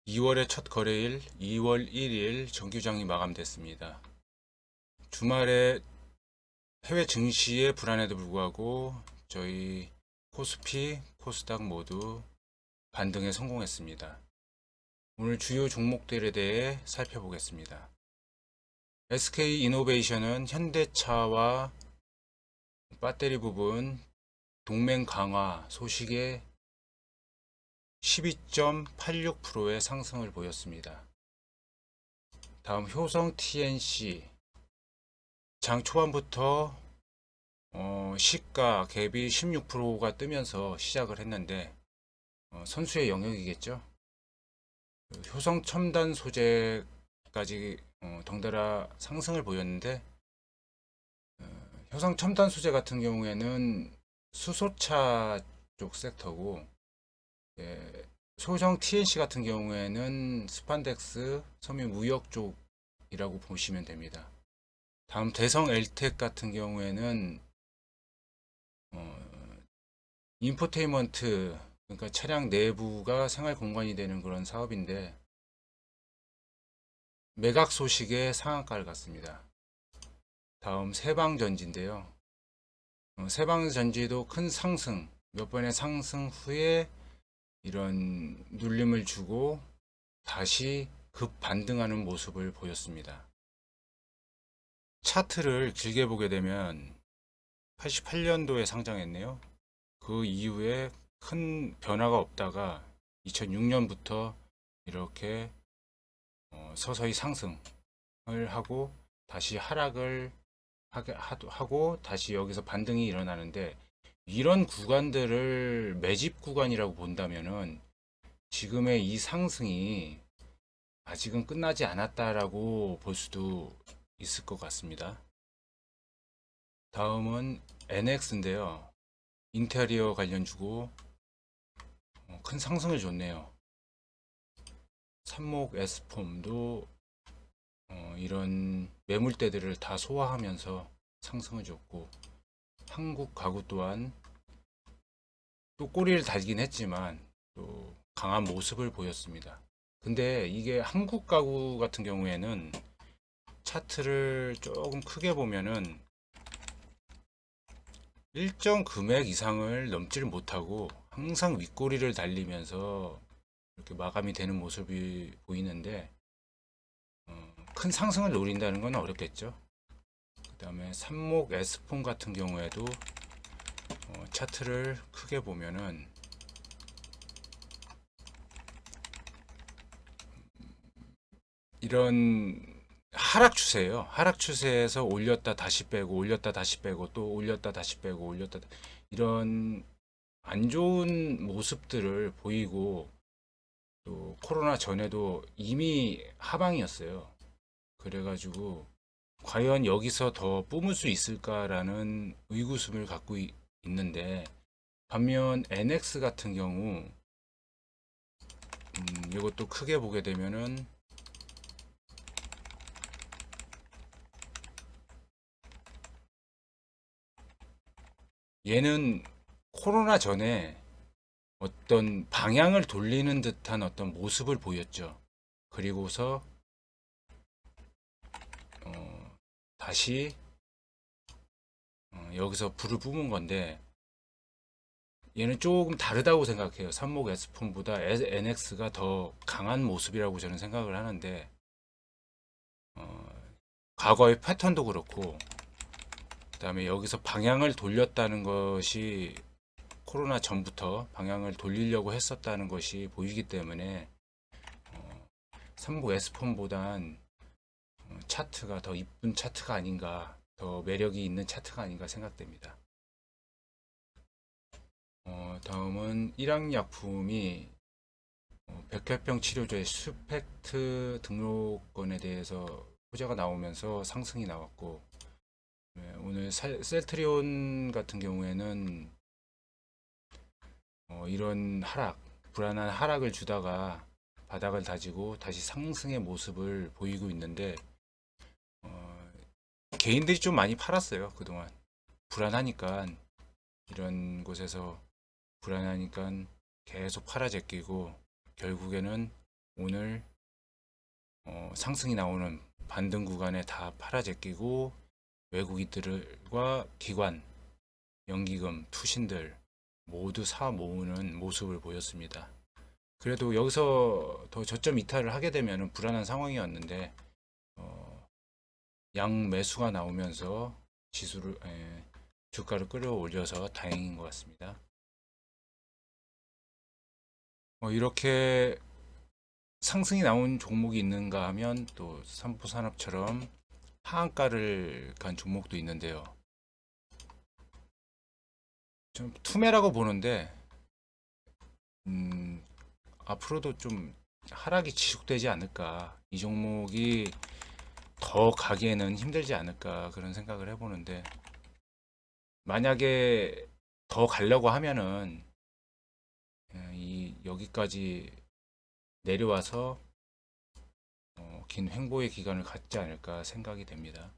2월의 첫 거래일 2월 1일 정규장이 마감됐습니다. 주말에 해외 증시의 불안에도 불구하고 저희 코스피, 코스닥 모두 반등에 성공했습니다. 오늘 주요 종목들에 대해 살펴보겠습니다. SK이노베이션은 현대차와 배터리 부분 동맹 강화 소식에 12.86%의 상승을 보였습니다. 다음 효성 TNC 장 초반부터 시가 갭이 16%가 뜨면서 시작을 했는데 선수의 영역이겠죠. 효성 첨단 소재까지 덩달아 상승을 보였는데 효성 첨단 소재 같은 경우에는 수소차 쪽 섹터고 효성 TNC 같은 경우에는 스판덱스 섬유 무역 쪽이라고 보시면 됩니다. 다음 대성 엘텍 같은 경우에는 인포테인먼트, 그러니까 차량 내부가 생활 공간이 되는 그런 사업인데 매각 소식에 상한가를 갔습니다. 다음 세방전지인데요. 세방전지도 큰 상승, 몇 번의 상승 후에 이런 눌림을 주고 다시 급 반등하는 모습을 보였습니다. 차트를 길게 보게 되면 88년도에 상장했네요. 그 이후에 큰 변화가 없다가 2006년부터 이렇게 서서히 상승을 하고 다시 하락을 하고 다시 여기서 반등이 일어나는데, 이런 구간들을 매집 구간이라고 본다면은 지금의 이 상승이 아직은 끝나지 않았다라고 볼 수도 있을 것 같습니다. 다음은 NX인데요. 인테리어 관련주고 큰 상승을 줬네요. 삽목 S폼도 이런 매물대들을 다 소화하면서 상승을 줬고, 한국 가구 또한 또 꼬리를 달긴 했지만 또 강한 모습을 보였습니다. 근데 이게 한국 가구 같은 경우에는 차트를 조금 크게 보면은 일정 금액 이상을 넘지를 못하고 항상 윗꼬리를 달리면서 이렇게 마감이 되는 모습이 보이는데, 큰 상승을 노린다는 건 어렵겠죠. 그 다음에 삽목 S폼 같은 경우에도 차트를 크게 보면은 이런 하락 추세예요. 하락 추세에서 올렸다 다시 빼고 올렸다 다시 빼고 또 올렸다 다시 빼고 올렸다, 이런 안 좋은 모습들을 보이고, 또 코로나 전에도 이미 하방이었어요. 그래가지고 과연 여기서 더 뿜을 수 있을까라는 의구심을 갖고 있는데, 반면 NX 같은 경우 이것도 크게 보게 되면은 얘는 코로나 전에 어떤 방향을 돌리는 듯한 어떤 모습을 보였죠. 그리고서 다시 여기서 불을 뿜은 건데, 얘는 조금 다르다고 생각해요. 삽목 S폼보다 NX가 더 강한 모습이라고 저는 생각을 하는데, 과거의 패턴도 그렇고 그 다음에 여기서 방향을 돌렸다는 것이 코로나 전부터 방향을 돌리려고 했었다는 것이 보이기 때문에 삼보 S폼보단 차트가 더 이쁜 차트가 아닌가, 더 매력이 있는 차트가 아닌가 생각됩니다. 다음은 일양약품이 백혈병 치료제 스펙트 등록권에 대해서 호재가 나오면서 상승이 나왔고, 오늘 셀트리온 같은 경우에는 이런 하락, 불안한 하락을 주다가 바닥을 다지고 다시 상승의 모습을 보이고 있는데, 어, 개인들이 좀 많이 팔았어요. 그동안 불안하니까, 이런 곳에서 불안하니까 계속 팔아 제끼고 결국에는 오늘 상승이 나오는 반등 구간에 다 팔아제끼고 외국인들과 기관, 연기금, 투신들 모두 사 모으는 모습을 보였습니다. 그래도 여기서 더 저점 이탈을 하게 되면 불안한 상황이었는데 양 매수가 나오면서 주가를 끌어올려서 다행인 것 같습니다. 이렇게 상승이 나온 종목이 있는가 하면 또 삼포산업처럼 하한가를 간 종목도 있는데요. 좀 투매라고 보는데 앞으로도 좀 하락이 지속되지 않을까, 이 종목이 더 가기에는 힘들지 않을까 그런 생각을 해보는데, 만약에 더 가려고 하면은 여기까지 내려와서 긴 횡보의 기간을 갖지 않을까 생각이 됩니다.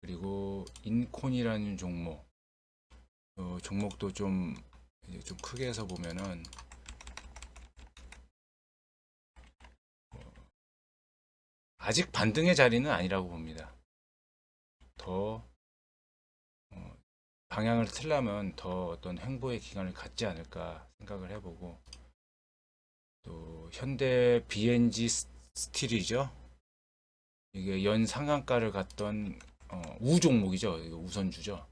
그리고 인콘이라는 종목도 좀 크게 해서 보면은 아직 반등의 자리는 아니라고 봅니다. 더 방향을 틀려면 더 어떤 횡보의 기간을 갖지 않을까 생각을 해보고, 또 현대 BNG 스틸이죠. 이게 연 상한가를 갔던 우 종목이죠. 우선주죠.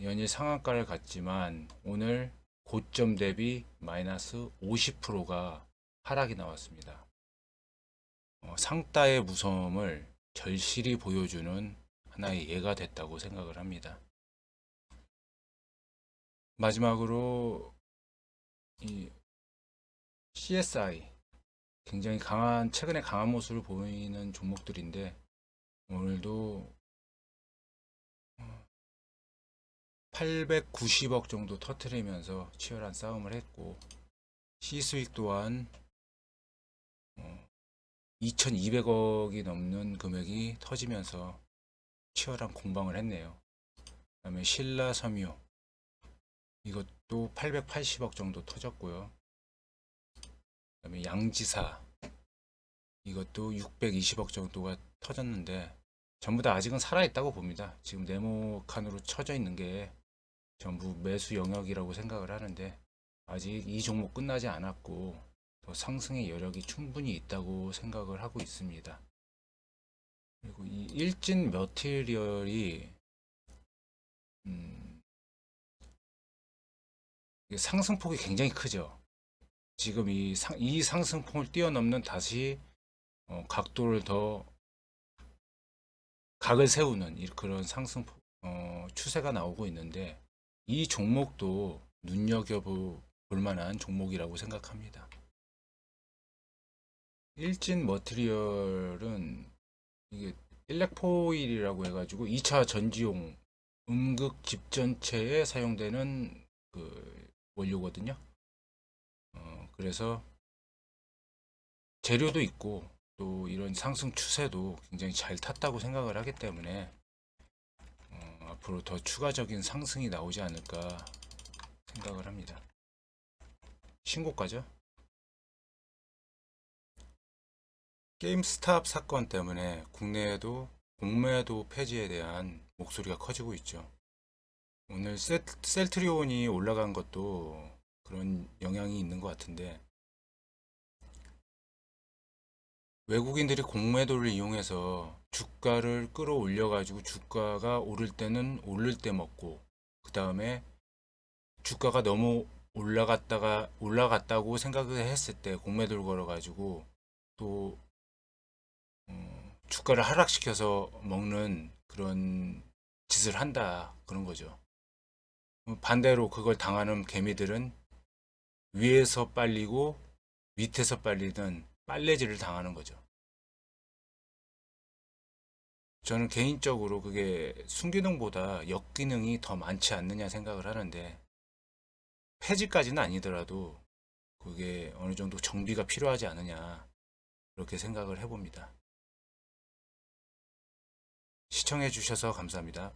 연일 상한가를 갔지만 오늘 고점 대비 마이너스 50%가 하락이 나왔습니다. 상따의 무서움을 절실히 보여주는 하나의 예가 됐다고 생각을 합니다. 마지막으로 이 CSI, 굉장히 최근에 강한 모습을 보이는 종목들인데, 오늘도 890억 정도 터트리면서 치열한 싸움을 했고, 시수익 또한 2200억이 넘는 금액이 터지면서 치열한 공방을 했네요. 그 다음에 신라섬유, 이것도 880억 정도 터졌고요. 그 다음에 양지사, 이것도 620억 정도가 터졌는데, 전부 다 아직은 살아있다고 봅니다. 지금 네모칸으로 쳐져 있는 게 전부 매수 영역이라고 생각을 하는데, 아직 이 종목 끝나지 않았고 더 상승의 여력이 충분히 있다고 생각을 하고 있습니다. 그리고 이 일진 머티리얼이 상승폭이 굉장히 크죠. 지금 이 상승폭을 뛰어넘는 다시 각도를 더 각을 세우는 그런 상승 추세가 나오고 있는데, 이 종목도 눈여겨볼 만한 종목이라고 생각합니다. 일진 머티리얼은 이게 일렉포일이라고 해가지고 2차 전지용 음극 집전체에 사용되는 그 원료거든요. 그래서 재료도 있고 또 이런 상승 추세도 굉장히 잘 탔다고 생각을 하기 때문에 앞으로 더 추가적인 상승이 나오지 않을까 생각을 합니다. 신고가죠. 게임스탑 사건 때문에 국내에도 공매도 폐지에 대한 목소리가 커지고 있죠. 오늘 셀트리온이 올라간 것도 그런 영향이 있는 것 같은데, 외국인들이 공매도를 이용해서 주가를 끌어올려 가지고 주가가 오를 때는 오를 때 먹고, 그 다음에 주가가 너무 올라갔다고 생각을 했을 때 공매도를 걸어 가지고 또 주가를 하락시켜서 먹는 그런 짓을 한다, 그런 거죠. 반대로 그걸 당하는 개미들은 위에서 빨리고 밑에서 빨리는 빨래질을 당하는 거죠. 저는 개인적으로 그게 순기능보다 역기능이 더 많지 않느냐 생각을 하는데, 폐지까지는 아니더라도 그게 어느 정도 정비가 필요하지 않느냐, 그렇게 생각을 해봅니다. 시청해 주셔서 감사합니다.